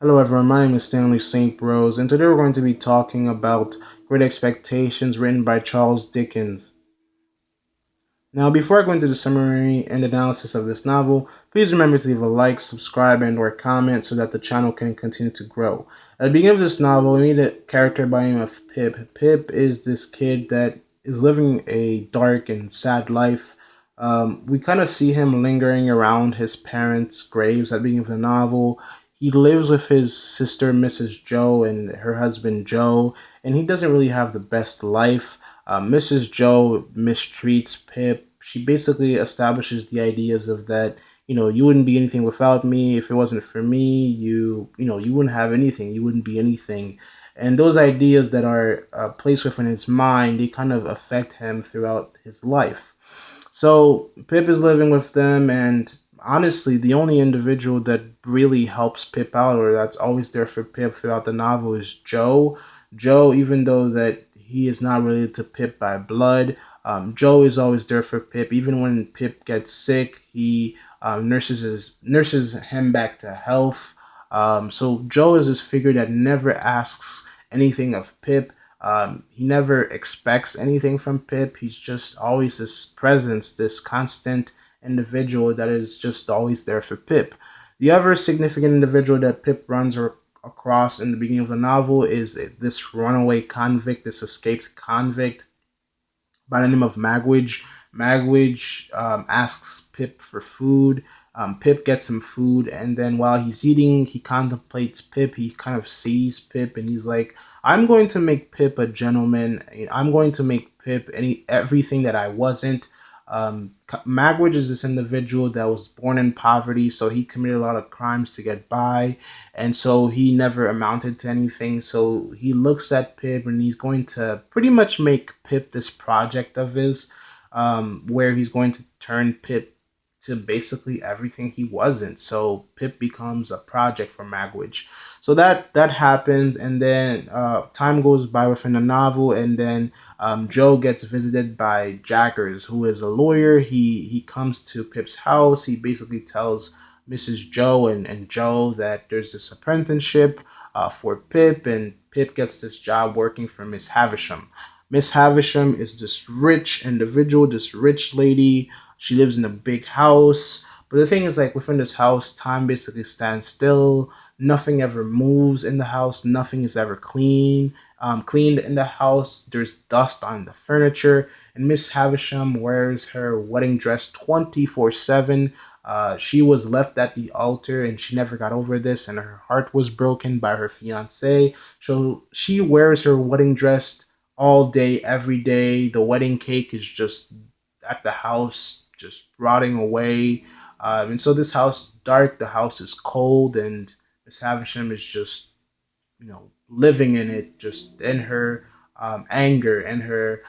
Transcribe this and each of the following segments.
Hello everyone, my name is Stanley St. Rose, and today we're going to be talking about Great Expectations written by Charles Dickens. Now, before I go into the summary and analysis of this novel, please remember to leave a like, subscribe, and or comment so that the channel can continue to grow. At the beginning of this novel, we meet a character by the name of Pip. Pip is this kid that is living a dark and sad life. We kind of see him lingering around his parents' graves at the beginning of the novel. He lives with his sister, Mrs. Joe, and her husband, Joe, and he doesn't really have the best life. Mrs. Joe mistreats Pip. She basically establishes the ideas of that, you wouldn't be anything without me. If it wasn't for me, you wouldn't have anything. You wouldn't be anything. And those ideas that are placed within his mind, they kind of affect him throughout his life. So Pip is living with them, and honestly, the only individual that really helps Pip out, or that's always there for Pip throughout the novel, is Joe. Joe, even though that he is not related to Pip by blood, Joe is always there for Pip. Even when Pip gets sick, he nurses him back to health. So Joe is this figure that never asks anything of Pip. He never expects anything from Pip. He's just always this presence, this constant individual that is just always there for Pip. The other significant individual that Pip runs across in the beginning of the novel is this runaway convict, this escaped convict by the name of Magwitch. Magwitch asks Pip for food. Pip gets him food, and then while he's eating, he contemplates Pip. He kind of sees Pip, and he's like, "I'm going to make Pip a gentleman. I'm going to make Pip everything that I wasn't." Magwitch is this individual that was born in poverty, so he committed a lot of crimes to get by, and so he never amounted to anything. So he looks at Pip, and he's going to pretty much make Pip this project of his, where he's going to turn Pip to basically everything he wasn't. So Pip becomes a project for Magwitch. So that happens, and then time goes by within the novel, and then Joe gets visited by Jaggers, who is a lawyer. He comes to Pip's house. He basically tells Mrs. Joe and Joe that there's this apprenticeship for Pip, and Pip gets this job working for Miss Havisham. Miss Havisham is this rich individual, this rich lady. She lives in a big house. But the thing is, like, within this house, time basically stands still. Nothing ever moves in the house. Nothing is ever cleaned in the house. There's dust on the furniture. And Miss Havisham wears her wedding dress 24/7. She was left at the altar and she never got over this, and her heart was broken by her fiance. So she wears her wedding dress all day, every day. The wedding cake is just at the house, just rotting away. And so this house is dark, the house is cold, and Miss Havisham is just, living in it, just in her anger and her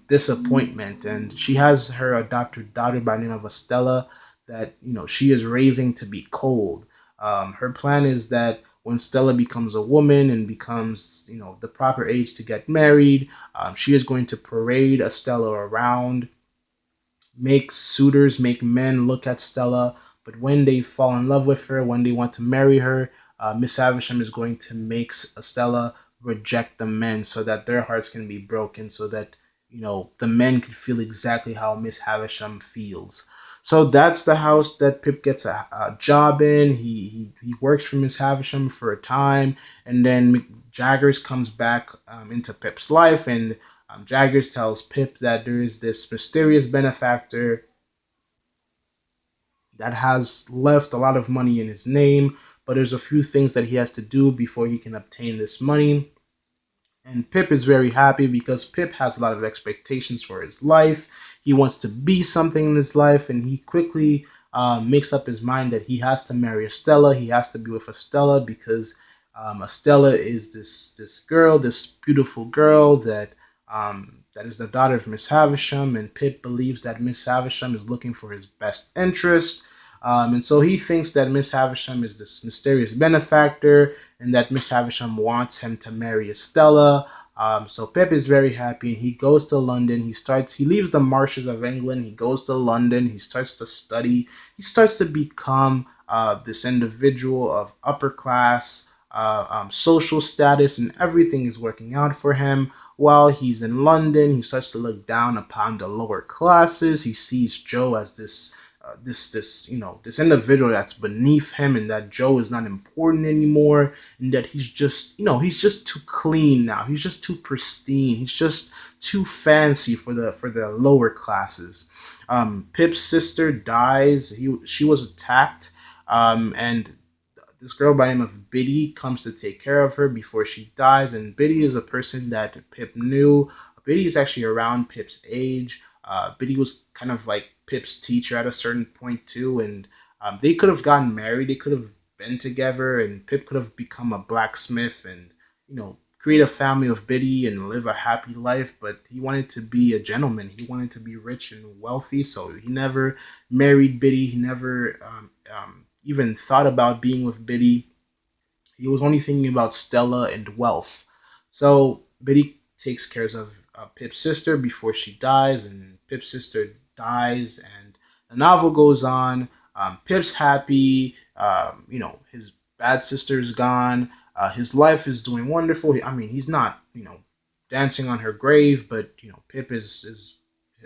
disappointment. And she has her adopted daughter by the name of Estella that, she is raising to be cold. Her plan is that when Stella becomes a woman and becomes, the proper age to get married, she is going to parade Estella around, make suitors, make men look at Stella. But when they fall in love with her, when they want to marry her, Miss Havisham is going to make Stella reject the men so that their hearts can be broken, so that the men can feel exactly how Miss Havisham feels. So that's the house that Pip gets a job in. He works for Miss Havisham for a time, and then Jaggers comes back into Pip's life, and Jaggers tells Pip that there is this mysterious benefactor that has left a lot of money in his name, but there's a few things that he has to do before he can obtain this money. And Pip is very happy because Pip has a lot of expectations for his life. He wants to be something in his life, and he quickly makes up his mind that he has to marry Estella. He has to be with Estella because Estella is this girl, this beautiful girl that is the daughter of Miss Havisham, and Pip believes that Miss Havisham is looking for his best interest. And so he thinks that Miss Havisham is this mysterious benefactor, and that Miss Havisham wants him to marry Estella. So Pip is very happy, and he goes to London. He leaves the marshes of England. He goes to London. He starts to study. He starts to become this individual of upper class social status, and everything is working out for him. While he's in London, he starts to look down upon the lower classes. He sees Joe as this individual that's beneath him, and that Joe is not important anymore, and that he's just too clean now. He's just too pristine. He's just too fancy for the lower classes. Pip's sister dies. She was attacked, and this girl by the name of Biddy comes to take care of her before she dies. And Biddy is a person that Pip knew. Biddy is actually around Pip's age. Biddy was kind of like Pip's teacher at a certain point too, and they could have gotten married. They could have been together, and Pip could have become a blacksmith and create a family with Biddy and live a happy life. But he wanted to be a gentleman. He wanted to be rich and wealthy, so he never married Biddy. He never even thought about being with Biddy. He was only thinking about Stella and wealth. So Biddy takes care of Pip's sister before she dies, and Pip's sister dies, and the novel goes on. Pip's happy. His bad sister's gone. His life is doing wonderful. I mean, he's not, dancing on her grave, but Pip is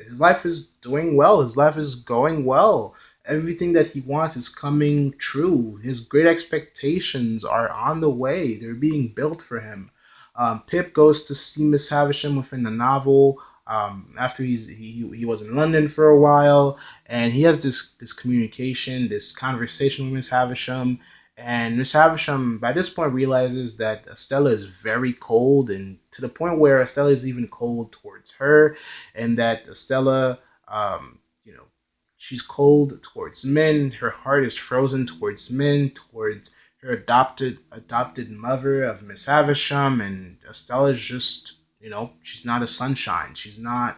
his life is doing well. His life is going well. Everything that he wants is coming true. His great expectations are on the way. They're being built for him. Pip goes to see Miss Havisham within the novel. After he was in London for a while, and he has this communication, this conversation with Miss Havisham, and Miss Havisham by this point realizes that Estella is very cold, and to the point where Estella is even cold towards her, and that Estella, you know, she's cold towards men. Her heart is frozen towards men, towards her adopted mother of Miss Havisham, and Estella's just she's not a sunshine. She's not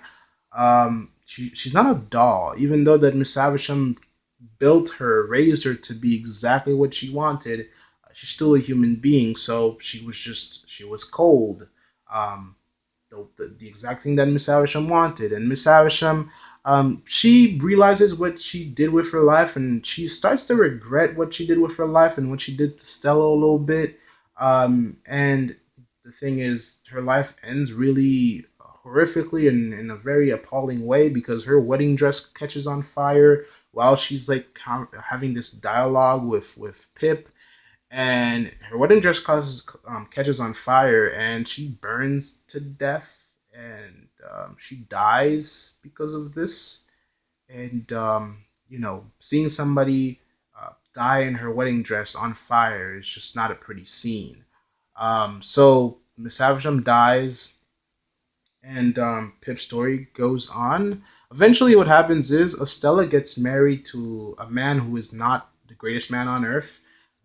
a doll. Even though that Miss Havisham built her, raised her to be exactly what she wanted, she's still a human being. So she was cold. Um, the exact thing that Miss Havisham wanted. And Miss Havisham, she realizes what she did with her life, and she starts to regret what she did with her life and what she did to Stella a little bit. And the thing is, her life ends really horrifically and in a very appalling way because her wedding dress catches on fire while she's like having this dialogue with Pip, and her wedding dress catches on fire, and she burns to death, and she dies because of this. And seeing somebody die in her wedding dress on fire is just not a pretty scene. So Miss Havisham dies, and Pip's story goes on. Eventually, what happens is Estella gets married to a man who is not the greatest man on earth,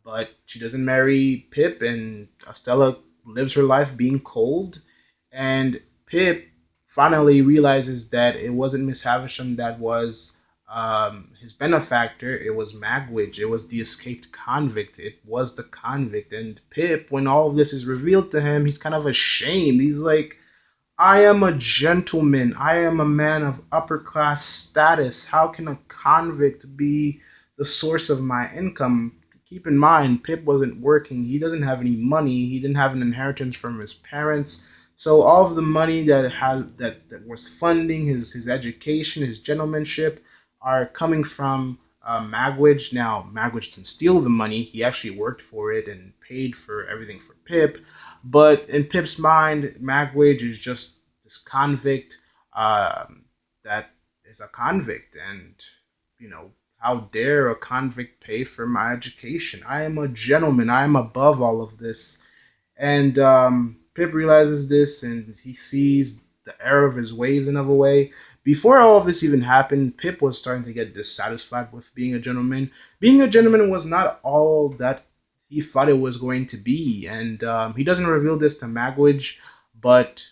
but she doesn't marry Pip, and Estella lives her life being cold. And Pip finally realizes that it wasn't Miss Havisham that was his benefactor. It was Magwitch. It was the escaped convict. It was the convict. And Pip, when all of this is revealed to him, he's kind of ashamed. He's like, I am a gentleman. I am a man of upper class status. How can a convict be the source of my income? Keep in mind, Pip wasn't working. He doesn't have any money. He didn't have an inheritance from his parents. So all of the money that was funding his education, his gentlemanship, are coming from Magwitch. Now Magwitch can steal the money. He actually worked for it and paid for everything for Pip. But in Pip's mind, Magwitch is just this convict that is a convict, and how dare a convict pay for my education? I am a gentleman. I am above all of this. And Pip realizes this, and he sees the error of his ways in a way. Before all of this even happened, Pip was starting to get dissatisfied with being a gentleman. Being a gentleman was not all that he thought it was going to be, and he doesn't reveal this to Magwitch, but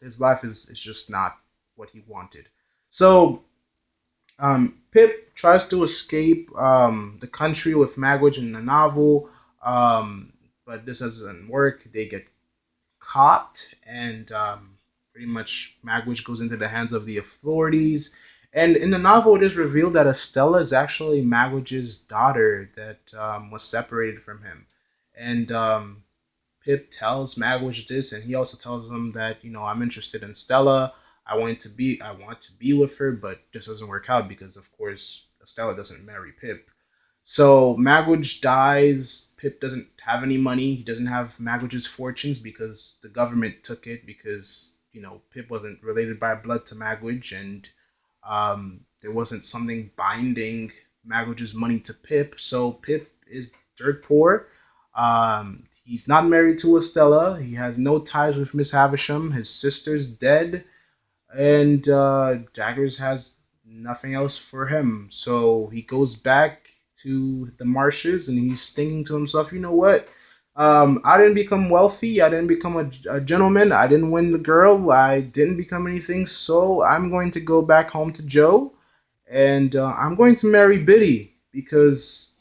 his life is just not what he wanted. So Pip tries to escape the country with Magwitch in the novel, but this doesn't work. They get caught, and pretty much Magwitch goes into the hands of the authorities. And in the novel, it is revealed that Estella is actually Magwitch's daughter that was separated from him. And Pip tells Magwitch this, and he also tells him that I'm interested in Stella. I want to be with her, but this doesn't work out because of course Stella doesn't marry Pip. So Magwitch dies. Pip doesn't have any money. He doesn't have Magwitch's fortunes because the government took it because Pip wasn't related by blood to Magwitch, and there wasn't something binding Magwitch's money to Pip. So Pip is dirt poor. He's not married to Estella. He has no ties with Miss Havisham. His sister's dead, and Jaggers has nothing else for him. So he goes back to the marshes, and he's thinking to himself, you know what? I didn't become wealthy. I didn't become a gentleman. I didn't win the girl. I didn't become anything. So I'm going to go back home to Joe, and I'm going to marry Biddy because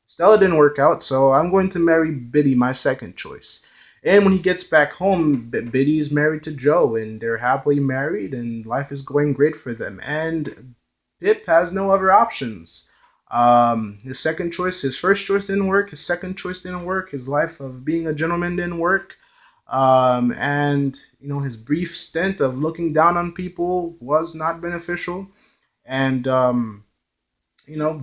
Stella didn't work out, so I'm going to marry Biddy, my second choice. And when he gets back home, Biddy's married to Joe, and they're happily married, and life is going great for them. And Pip has no other options. His second choice, his first choice didn't work. His second choice didn't work. His life of being a gentleman didn't work. And his brief stint of looking down on people was not beneficial. And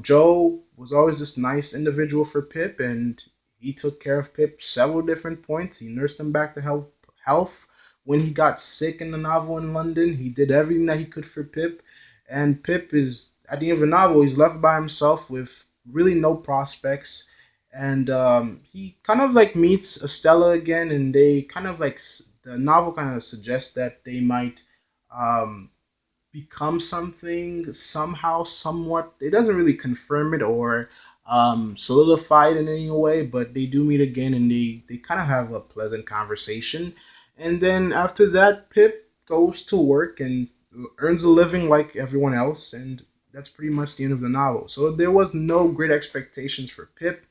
Joe was always this nice individual for Pip, and he took care of Pip several different points. He nursed him back to health. When he got sick in the novel in London, he did everything that he could for Pip. And Pip is, at the end of the novel, he's left by himself with really no prospects. And he kind of like meets Estella again, and they kind of like, the novel kind of suggests that they might um, become something somehow, somewhat. It doesn't really confirm it or solidify it in any way, but they do meet again, and they kind of have a pleasant conversation. And then after that, Pip goes to work and earns a living like everyone else, and that's pretty much the end of the novel. So there was no great expectations for Pip,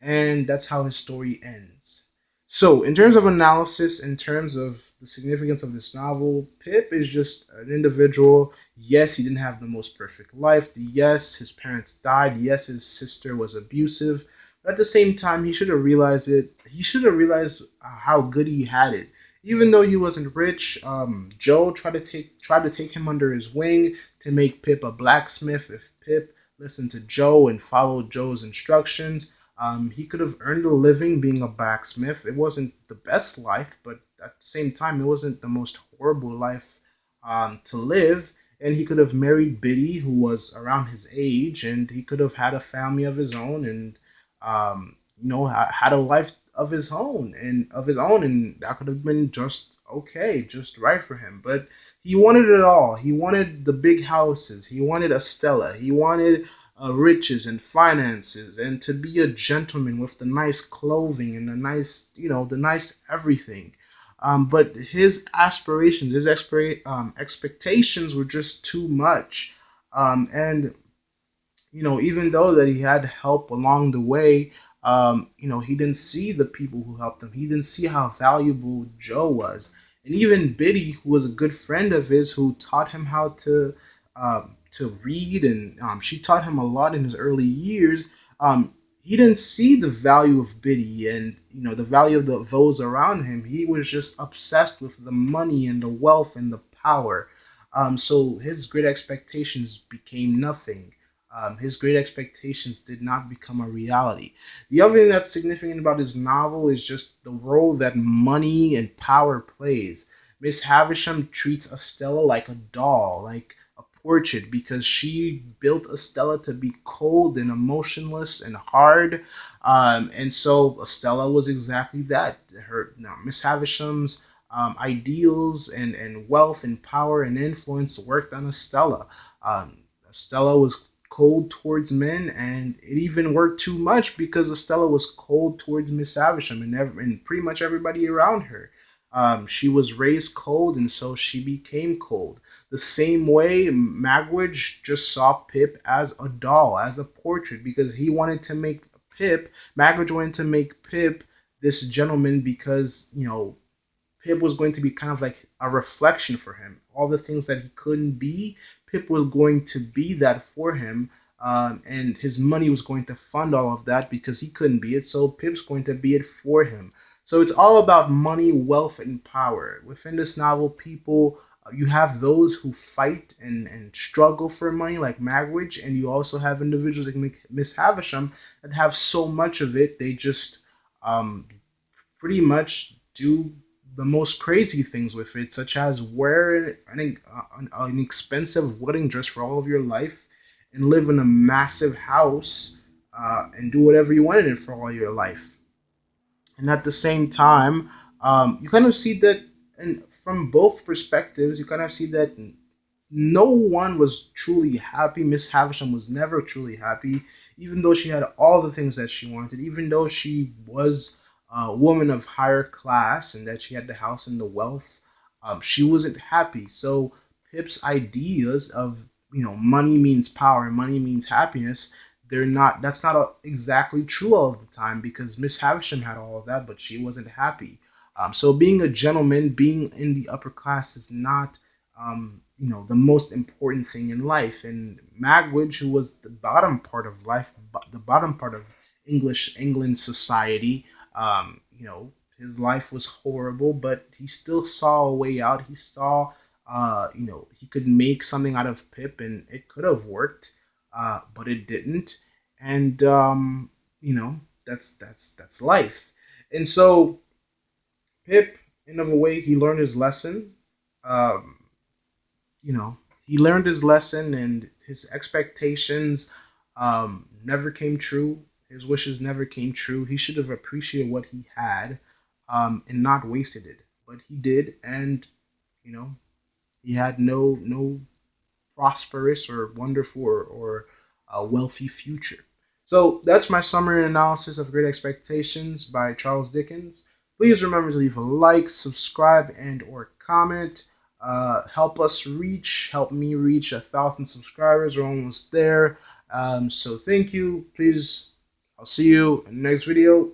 and that's how his story ends. So, in terms of analysis, in terms of the significance of this novel, Pip is just an individual. Yes, he didn't have the most perfect life. Yes, his parents died. Yes, his sister was abusive. But at the same time, he should have realized it. He should have realized how good he had it. Even though he wasn't rich, Joe tried to take him under his wing to make Pip a blacksmith. If Pip listened to Joe and followed Joe's instructions, he could have earned a living being a blacksmith. It wasn't the best life, but at the same time, it wasn't the most horrible life to live. And he could have married Biddy, who was around his age, and he could have had a family of his own, and had a life and that could have been just okay, just right for him. But he wanted it all. He wanted the big houses. He wanted a Stella. He wanted riches and finances, and to be a gentleman with the nice clothing and the nice, the nice everything. But his aspirations, his expectations were just too much. And even though that he had help along the way, he didn't see the people who helped him. He didn't see how valuable Joe was. And even Biddy, who was a good friend of his, who taught him how to read, and she taught him a lot in his early years. He didn't see the value of Biddy and the value of those around him. He was just obsessed with the money and the wealth and the power. So his great expectations became nothing. His great expectations did not become a reality. The other thing that's significant about his novel is just the role that money and power plays. Miss Havisham treats Estella like a doll, like a portrait, because she built Estella to be cold and emotionless and hard. And so Estella was exactly that. Miss Havisham's ideals and wealth and power and influence worked on Estella. Estella was cold towards men, and it even worked too much because Estella was cold towards Miss Havisham and pretty much everybody around her. She was raised cold, and so she became cold. The same way Magwitch just saw Pip as a doll, as a portrait, because he wanted to make Magwitch wanted to make Pip this gentleman because, Pip was going to be kind of like a reflection for him. All the things that he couldn't be, Pip was going to be that for him. And his money was going to fund all of that because he couldn't be it. So Pip's going to be it for him. So it's all about money, wealth, and power. Within this novel, people, you have those who fight and struggle for money, like Magwitch, and you also have individuals like Miss Havisham that have so much of it, they just um, pretty much do the most crazy things with it, such as wear an expensive wedding dress for all of your life and live in a massive house and do whatever you want in it for all your life. And at the same time, you kind of see that, and from both perspectives, you kind of see that no one was truly happy. Miss Havisham was never truly happy, even though she had all the things that she wanted, even though she was a woman of higher class and that she had the house and the wealth. She wasn't happy. So Pip's ideas of money means power, money means happiness. They're not. That's not exactly true all of the time because Miss Havisham had all of that, but she wasn't happy. So being a gentleman, being in the upper class is not the most important thing in life. And Magwitch, who was the bottom part of life, the bottom part of England society, his life was horrible, but he still saw a way out. He saw, he could make something out of Pip, and it could have worked, but it didn't. And that's life. And so Pip, in of a way, he learned his lesson. Um, he learned his lesson, and his expectations never came true. His wishes never came true. He should have appreciated what he had and not wasted it, but he did. And you know he had no prosperous or wonderful or a wealthy future. So that's my summary and analysis of Great Expectations by Charles Dickens. Please remember to leave a like, subscribe, and or comment. Help me reach 1,000 subscribers. We're almost there. So thank you. Please, I'll see you in the next video.